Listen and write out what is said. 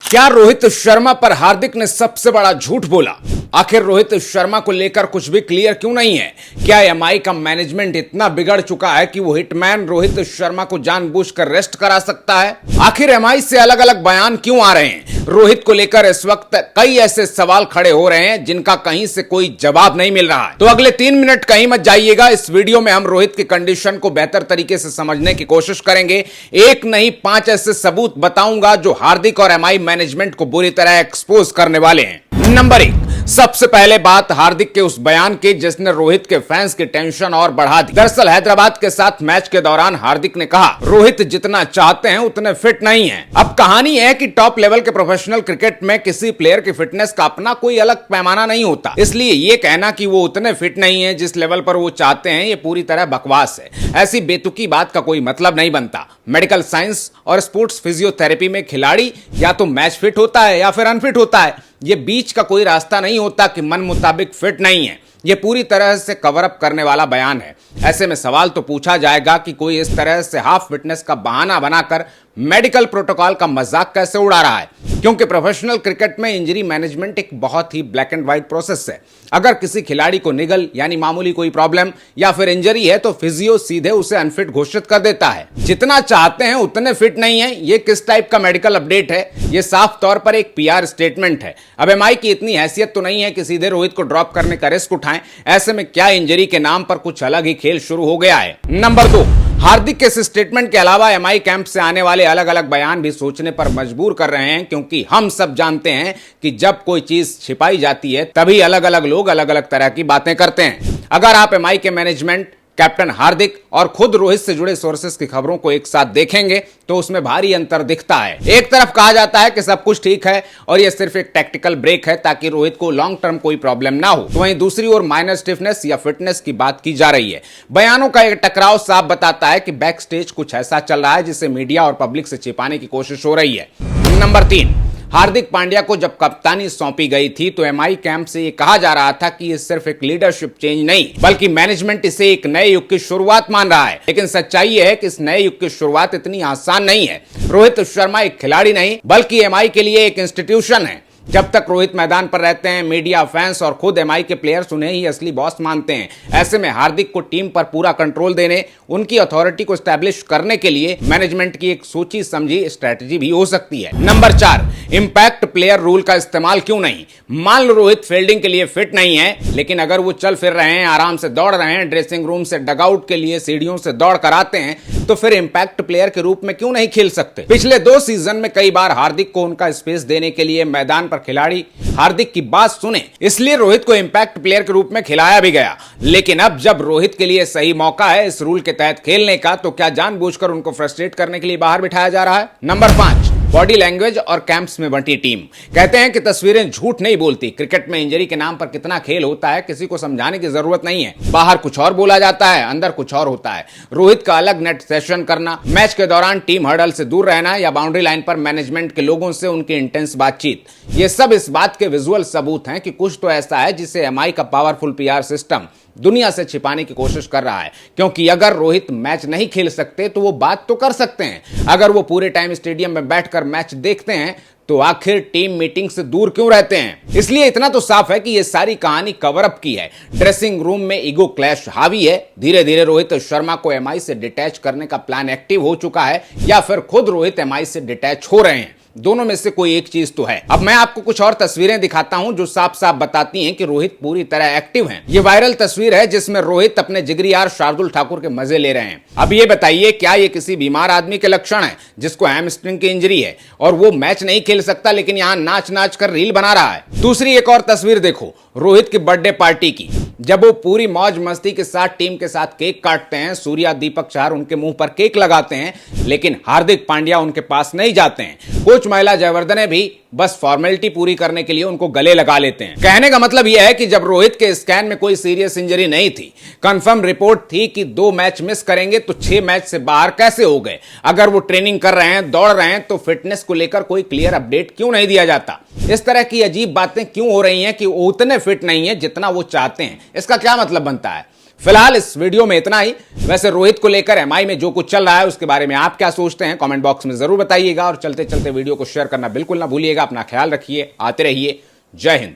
क्या रोहित शर्मा पर हार्दिक ने सबसे बड़ा झूठ बोला? आखिर रोहित शर्मा को लेकर कुछ भी क्लियर क्यों नहीं है? क्या एमआई का मैनेजमेंट इतना बिगड़ चुका है कि वो हिटमैन रोहित शर्मा को जानबूझकर रेस्ट करा सकता है? आखिर एमआई से अलग अलग बयान क्यों आ रहे हैं? रोहित को लेकर इस वक्त कई ऐसे सवाल खड़े हो रहे हैं जिनका कहीं से कोई जवाब नहीं मिल रहा है। तो अगले 3 मिनट कहीं मत जाइएगा। इस वीडियो में हम रोहित की कंडीशन को बेहतर तरीके से समझने की कोशिश करेंगे। एक नहीं 5 ऐसे सबूत बताऊंगा जो हार्दिक और एमआई मैनेजमेंट को बुरी तरह एक्सपोज करने वाले हैं। नंबर 1, सबसे पहले बात हार्दिक के उस बयान की जिसने रोहित के फैंस की टेंशन और बढ़ा दी। दरअसल हैदराबाद के साथ मैच के दौरान हार्दिक ने कहा, रोहित जितना चाहते हैं उतने फिट नहीं हैं। अब कहानी है कि टॉप लेवल के प्रोफेशनल क्रिकेट में किसी प्लेयर की फिटनेस का अपना कोई अलग पैमाना नहीं होता, इसलिए ये कहना कि वो उतने फिट नहीं है जिस लेवल पर वो चाहते हैं, ये पूरी तरह बकवास है। ऐसी बेतुकी बात का कोई मतलब नहीं बनता। मेडिकल साइंस और स्पोर्ट्स फिजियोथेरेपी में खिलाड़ी या तो मैच फिट होता है या फिर अनफिट होता है। ये बीच का कोई रास्ता नहीं होता कि मन मुताबिक फिट नहीं है। ये पूरी तरह से कवर अप करने वाला बयान है। ऐसे में सवाल तो पूछा जाएगा कि कोई इस तरह से हाफ फिटनेस का बहाना बनाकर मेडिकल प्रोटोकॉल का मजाक कैसे उड़ा रहा है, क्योंकि प्रोफेशनल क्रिकेट में इंजरी मैनेजमेंट एक बहुत ही ब्लैक एंड व्हाइट प्रोसेस है। अगर किसी खिलाड़ी को निगल यानी मामूली कोई प्रॉब्लम या फिर इंजरी है तो फिजियो सीधे उसे अनफिट घोषित कर देता है। जितना चाहते हैं उतने फिट नहीं है, ये किस टाइप का मेडिकल अपडेट है? ये साफ तौर पर एक पीआर स्टेटमेंट है। अब एमआई की इतनी हैसियत तो नहीं है कि सीधे रोहित को ड्रॉप करने का रिस्क उठाएं। ऐसे में क्या इंजरी के नाम पर कुछ अलग ही खेल शुरू हो गया है? नंबर 2, हार्दिक के इस स्टेटमेंट के अलावा एमआई कैंप से आने वाले अलग अलग बयान भी सोचने पर मजबूर कर रहे हैं, क्योंकि हम सब जानते हैं कि जब कोई चीज छिपाई जाती है तभी अलग अलग लोग अलग अलग तरह की बातें करते हैं। अगर आप एमआई के मैनेजमेंट, कैप्टन हार्दिक और खुद रोहित से जुड़े सोर्सेस की खबरों को एक साथ देखेंगे तो उसमें भारी अंतर दिखता है। एक तरफ कहा जाता है कि सब कुछ ठीक है और यह सिर्फ एक टैक्टिकल ब्रेक है ताकि रोहित को लॉन्ग टर्म कोई प्रॉब्लम ना हो, तो वहीं दूसरी ओर माइनर स्टिफनेस या फिटनेस की बात की जा रही है। बयानों का एक टकराव साफ बताता है कि बैक स्टेज कुछ ऐसा चल रहा है जिसे मीडिया और पब्लिक से छिपाने की कोशिश हो रही है। नंबर 3, हार्दिक पांड्या को जब कप्तानी सौंपी गई थी तो एमआई कैंप से ये कहा जा रहा था कि ये सिर्फ एक लीडरशिप चेंज नहीं बल्कि मैनेजमेंट इसे एक नए युग की शुरुआत मान रहा है। लेकिन सच्चाई ये है कि इस नए युग की शुरुआत इतनी आसान नहीं है। रोहित शर्मा एक खिलाड़ी नहीं बल्कि एमआई के लिए एक इंस्टीट्यूशन है। जब तक रोहित मैदान पर रहते हैं, मीडिया, फैंस और खुद एमआई के प्लेयर्स उन्हें ही असली बॉस मानते हैं। ऐसे में हार्दिक को टीम पर पूरा कंट्रोल देने, उनकी अथॉरिटी को एस्टैब्लिश करने के लिए मैनेजमेंट की एक सोची समझी स्ट्रेटजी भी हो सकती है। नंबर 4, इंपैक्ट प्लेयर रूल का इस्तेमाल क्यों नहीं? मान लो रोहित फील्डिंग के लिए फिट नहीं है, लेकिन अगर वो चल फिर रहे हैं, आराम से दौड़ रहे हैं, ड्रेसिंग रूम से डगआउट के लिए सीढ़ियों से दौड़ कर आते हैं, तो फिर इंपैक्ट प्लेयर के रूप में क्यों नहीं खेल सकते? पिछले 2 सीजन में कई बार हार्दिक को उनका स्पेस देने के लिए मैदान पर खिलाड़ी हार्दिक की बात सुने, इसलिए रोहित को इंपैक्ट प्लेयर के रूप में खिलाया भी गया। लेकिन अब जब रोहित के लिए सही मौका है इस रूल के तहत खेलने का, तो क्या जानबूझकर उनको फ्रस्ट्रेट करने के लिए बाहर बिठाया जा रहा है? नंबर 5, बॉडी लैंग्वेज और कैंप्स में बंटी टीम। कहते हैं कि तस्वीरें झूठ नहीं बोलती। क्रिकेट में इंजरी के नाम पर कितना खेल होता है किसी को समझाने की जरूरत नहीं है। बाहर कुछ और बोला जाता है, अंदर कुछ और होता है। रोहित का अलग नेट सेशन करना, मैच के दौरान टीम हर्डल से दूर रहना या बाउंड्री लाइन पर मैनेजमेंट के लोगों से उनकी इंटेंस बातचीत, ये सब इस बात के विजुअल सबूत हैं कि कुछ तो ऐसा है जिसे एमआई का पावरफुल पीआर सिस्टम दुनिया से छिपाने की कोशिश कर रहा है। क्योंकि अगर रोहित मैच नहीं खेल सकते तो वो बात तो कर सकते हैं। अगर वो पूरे टाइम स्टेडियम में बैठकर मैच देखते हैं तो आखिर टीम मीटिंग से दूर क्यों रहते हैं? इसलिए इतना तो साफ है कि ये सारी कहानी कवर अप की है। ड्रेसिंग रूम में ईगो क्लैश हावी है। धीरे धीरे रोहित शर्मा को एमआई से डिटैच करने का प्लान एक्टिव हो चुका है या फिर खुद रोहित एमआई से डिटैच हो रहे हैं। दोनों में से कोई एक चीज तो है। अब मैं आपको कुछ और तस्वीरें दिखाता हूं जो साफ साफ बताती हैं कि रोहित पूरी तरह एक्टिव हैं। ये वायरल तस्वीर है जिसमें रोहित अपने जिगरी यार शार्दुल ठाकुर के मजे ले रहे हैं। अब ये बताइए, क्या ये किसी बीमार आदमी के लक्षण है जिसको हैमस्ट्रिंग की इंजरी है और वो मैच नहीं खेल सकता लेकिन यहां नाच नाच कर रील बना रहा है? दूसरी एक और तस्वीर देखो, रोहित की बर्थडे पार्टी की, जब वो पूरी मौज मस्ती के साथ टीम के साथ केक काटते हैं। सूर्या, दीपक चाहर उनके मुंह पर केक लगाते हैं, लेकिन हार्दिक पांड्या उनके पास नहीं जाते हैं। कोच महिला जयवर्धने भी बस फॉर्मेलिटी पूरी करने के लिए उनको गले लगा लेते हैं। कहने का मतलब यह है कि जब रोहित के स्कैन में कोई सीरियस इंजरी नहीं थी, कंफर्म रिपोर्ट थी कि 2 मैच मिस करेंगे, तो 6 मैच से बाहर कैसे हो गए? अगर वो ट्रेनिंग कर रहे हैं, दौड़ रहे हैं, तो फिटनेस को लेकर कोई क्लियर अपडेट क्यों नहीं दिया जाता? इस तरह की अजीब बातें क्यों हो रही हैं कि वो उतने फिट नहीं है जितना वो चाहते हैं? इसका क्या मतलब बनता है? फिलहाल इस वीडियो में इतना ही। वैसे रोहित को लेकर एमआई में जो कुछ चल रहा है उसके बारे में आप क्या सोचते हैं कमेंट बॉक्स में जरूर बताइएगा और चलते चलते वीडियो को शेयर करना बिल्कुल ना भूलिएगा। अपना ख्याल रखिए, आते रहिए। जय हिंद।